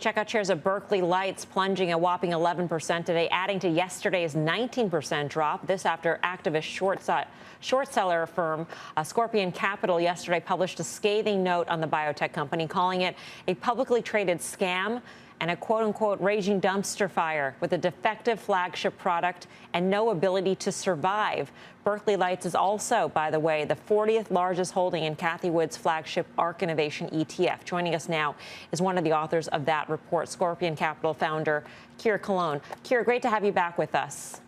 Check out shares of Berkeley Lights plunging a whopping 11% today, adding to yesterday's 19% drop. This after activist short seller firm Scorpion Capital yesterday published a scathing note on the biotech company, calling it a publicly traded scam and a quote-unquote raging dumpster fire with a defective flagship product and no ability to survive. Berkeley Lights is also, by the way, the 40th largest holding in Cathie Wood's flagship ARK Innovation ETF. Joining us now is one of the authors of that report, Scorpion Capital founder Kira Colon. Kira, great to have you back with us.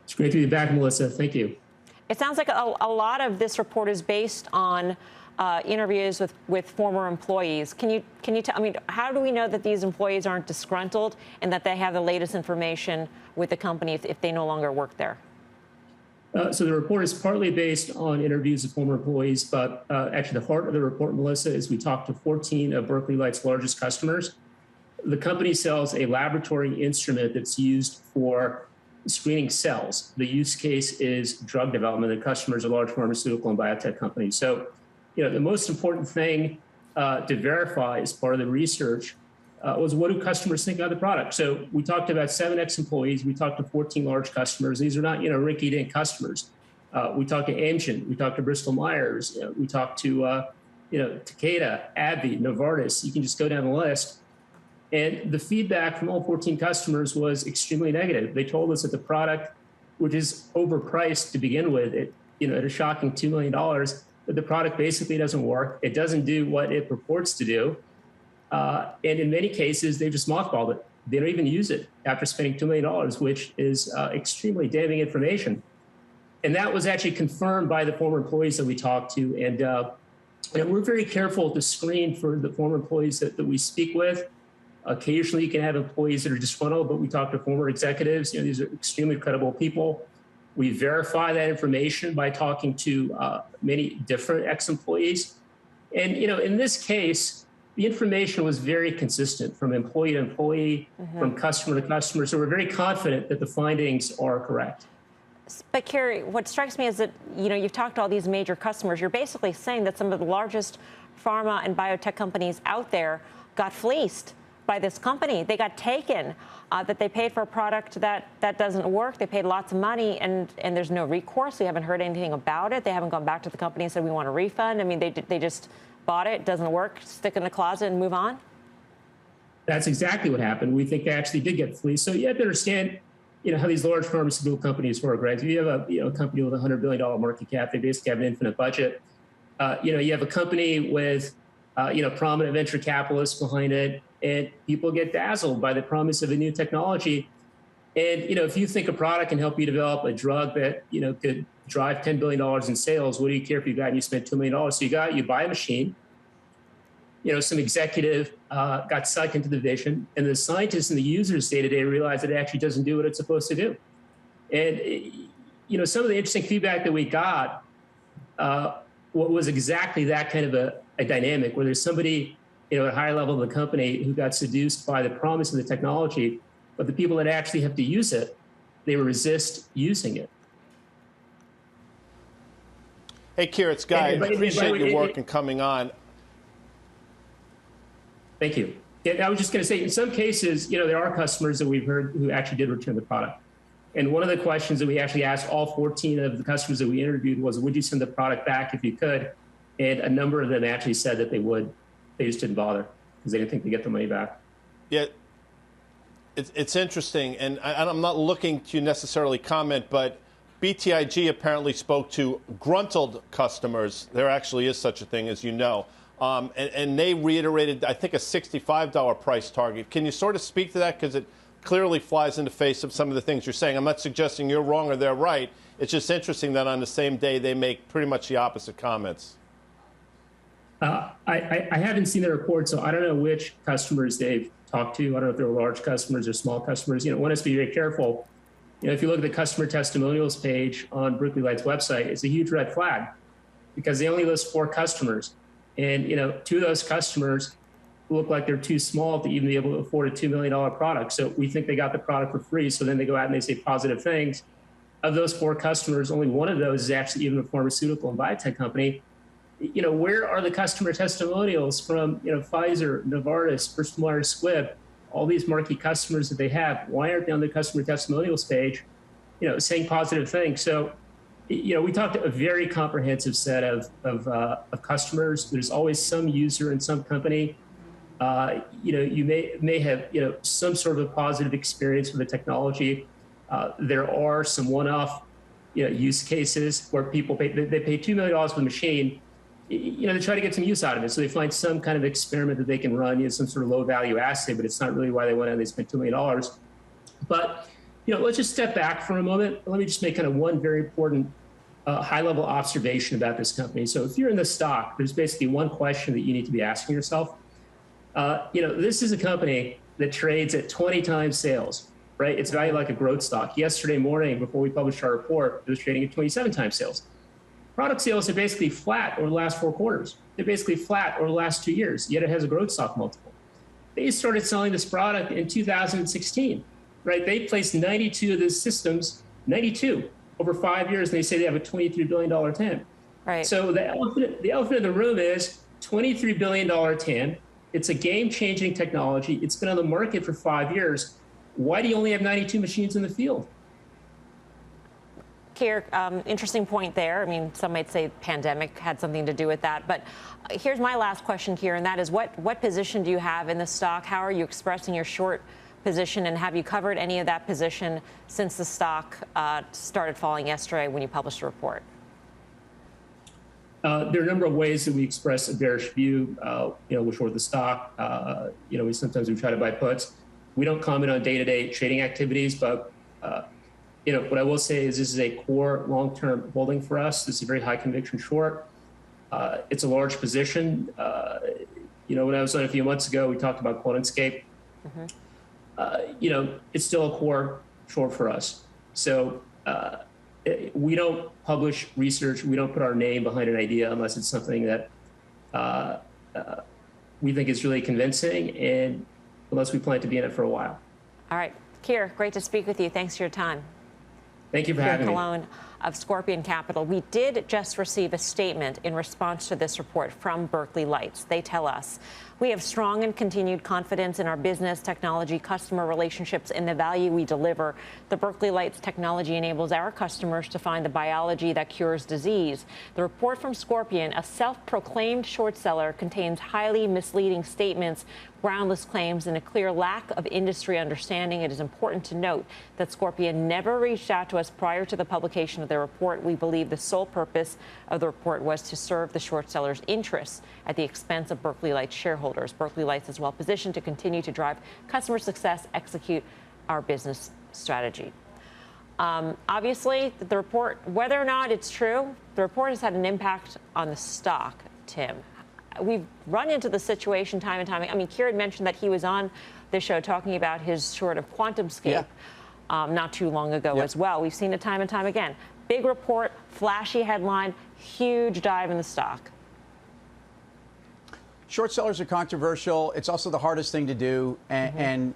It's great to be back, Melissa. Thank you. It sounds like a lot of this report is based on interviews with former employees. Can you tell, I mean, how do we know that these employees aren't disgruntled and that they have the latest information with the company if they no longer work there? So the report is partly based on interviews with former employees, but actually the heart of the report, Melissa, is we talked to 14 of Berkeley Lights' largest customers. The company sells a laboratory instrument that's used for screening cells. The use case is drug development. The customers are large pharmaceutical and biotech companies. So, you know, the most important thing to verify as part of the research was what do customers think about the product. So we talked about 7 ex-employees. We talked to 14 large customers. These are not, you know, rinky-dink customers. We talked to Amgen. We talked to Bristol Myers. We talked to, you know, Takeda, AbbVie, Novartis. You can just go down the list. And the feedback from all 14 customers was extremely negative. They told us that the product, which is overpriced to begin with, at a shocking $2 million, that the product basically doesn't work. It doesn't do what it purports to do. And in many cases, they just mothballed it. They don't even use it after spending $2 million, which is extremely damning information. And that was actually confirmed by the former employees that we talked to. And we're very careful to screen for the former employees that we speak with. Occasionally, you can have employees that are disgruntled, but we talk to former executives. You know, these are extremely credible people. We verify that information by talking to many different ex-employees. And, you know, in this case, the information was very consistent from employee to employee, from customer to customer. So we're very confident that the findings are correct. But Kira, what strikes me is that, you know, you've talked to all these major customers. You're basically saying that some of the largest pharma and biotech companies out there got fleeced by this company. They got taken, that they paid for a product that doesn't work. They paid lots of money and there's no recourse. We haven't heard anything about it. They haven't gone back to the company and said, we want a refund. I mean, they just bought it, doesn't work, stick it in the closet and move on? That's exactly what happened. We think they actually did get fleeced. So you have to understand, you know, how these large pharmaceutical companies work, right? If you have a company with a $100 billion market cap, they basically have an infinite budget. You have a company with, prominent venture capitalists behind it, and people get dazzled by the promise of a new technology. And, you know, if you think a product can help you develop a drug that, you know, could drive $10 billion in sales, what do you care if you got and you spent $2 million? So you buy a machine, you know, some executive got sucked into the vision, and the scientists and the users day-to-day realize that it actually doesn't do what it's supposed to do. And, you know, some of the interesting feedback that we got what was exactly that kind of a dynamic where there's somebody, you know, at a higher level of the company who got seduced by the promise of the technology, but the people that actually have to use it, they resist using it. Hey, Kira, it's Guy. I appreciate your work and coming on. Thank you. And I was just going to say, in some cases, you know, there are customers that we've heard who actually did return the product. And one of the questions that we actually asked all 14 of the customers that we interviewed was, would you send the product back if you could? And a number of them actually said that they would. They just didn't bother because they didn't think they'd get the money back. Yeah, it's interesting. And I'm not looking to necessarily comment, but BTIG apparently spoke to gruntled customers. There actually is such a thing, as you know. And they reiterated, I think, a $65 price target. Can you sort of speak to that? Because it clearly flies in the face of some of the things you're saying. I'm not suggesting you're wrong or they're right. It's just interesting that on the same day they make pretty much the opposite comments. I haven't seen the report, so I don't know which customers they've talked to. I don't know if they're large customers or small customers. You know, one has to be very careful. You know, if you look at the customer testimonials page on Berkeley Lights' website, it's a huge red flag because they only list 4 customers. And, you know, 2 of those customers look like they're too small to even be able to afford a $2 million product. So we think they got the product for free. So then they go out and they say positive things. Of those 4 customers, only one of those is actually even a pharmaceutical and biotech company. where are the customer testimonials from, Pfizer, Novartis, Bristol Myers Squibb, all these marquee customers that they have? Why aren't they on the customer testimonials page, saying positive things? So, we talked to a very comprehensive set of customers. There's always some user in some company. You may have, some sort of a positive experience with the technology. There are some one-off, use cases where people pay $2 million for the machine. They try to get some use out of it. So they find some kind of experiment that they can run, some sort of low value assay, but it's not really why they went out and they spent $2 million. But, let's just step back for a moment. Let me just make kind of one very important high level observation about this company. So if you're in the stock, there's basically one question that you need to be asking yourself. This is a company that trades at 20 times sales, right? It's valued like a growth stock. Yesterday morning, before we published our report, it was trading at 27 times sales. Product sales are basically flat over the last 4 quarters. They're basically flat over the last 2 years, yet it has a growth stock multiple. They started selling this product in 2016, right? They placed 92 of these systems, 92 over 5 years, and they say they have a $23 billion TAM. Right. So the elephant in the room is $23 billion TAM. It's a game-changing technology. It's been on the market for 5 years. Why do you only have 92 machines in the field? Keir, interesting point there. I mean, some might say pandemic had something to do with that. But here's my last question, Keir, and that is what position do you have in the stock? How are you expressing your short position, and have you covered any of that position since the stock started falling yesterday when you published a report? There are a number of ways that we express a bearish view. We short the stock. We sometimes try to buy puts. We don't comment on day-to-day trading activities, but what I will say is this is a core long-term holding for us. This is a very high conviction short. It's a large position. When I was on a few months ago, we talked about QuantumScape. It's still a core short for us. So we don't publish research. We don't put our name behind an idea unless it's something that we think is really convincing, and unless we plan to be in it for a while. All right. Keir, great to speak with you. Thanks for your time. Thank you for having me. Cologne of Scorpion Capital. We did just receive a statement in response to this report from Berkeley Lights. They tell us, we have strong and continued confidence in our business, technology, customer relationships, and the value we deliver. The Berkeley Lights technology enables our customers to find the biology that cures disease. The report from Scorpion, a self-proclaimed short seller, contains highly misleading statements, groundless claims, and a clear lack of industry understanding. It is important to note that Scorpion never reached out to us prior to the publication of their report. We believe the sole purpose of the report was to serve the short seller's interests at the expense of Berkeley Lights shareholders. Berkeley Lights is well positioned to continue to drive customer success, execute our business strategy. Obviously, the report, whether or not it's true, the report has had an impact on the stock, Tim. We've run into the situation time and time. I mean, Keir had mentioned that he was on this show talking about his short of QuantumScape not too long ago as well. We've seen it time and time again. Big report, flashy headline, huge dive in the stock. Short sellers are controversial. It's also the hardest thing to do, and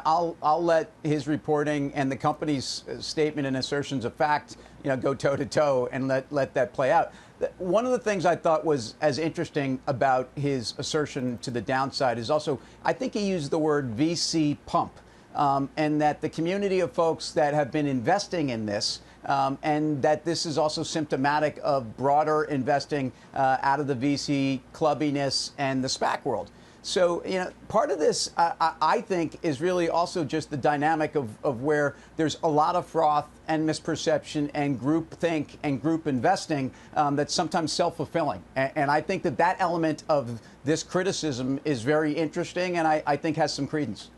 I'll let his reporting and the company's statement and assertions of fact, go toe to toe and let that play out. One of the things I thought was as interesting about his assertion to the downside is also, I think he used the word VC pump, and that the community of folks that have been investing in this, and that this is also symptomatic of broader investing out of the VC clubbiness and the SPAC world. So, part of this, I think, is really also just the dynamic of where there's a lot of froth and misperception and groupthink and group investing that's sometimes self-fulfilling. And I think that element of this criticism is very interesting, and I think has some credence.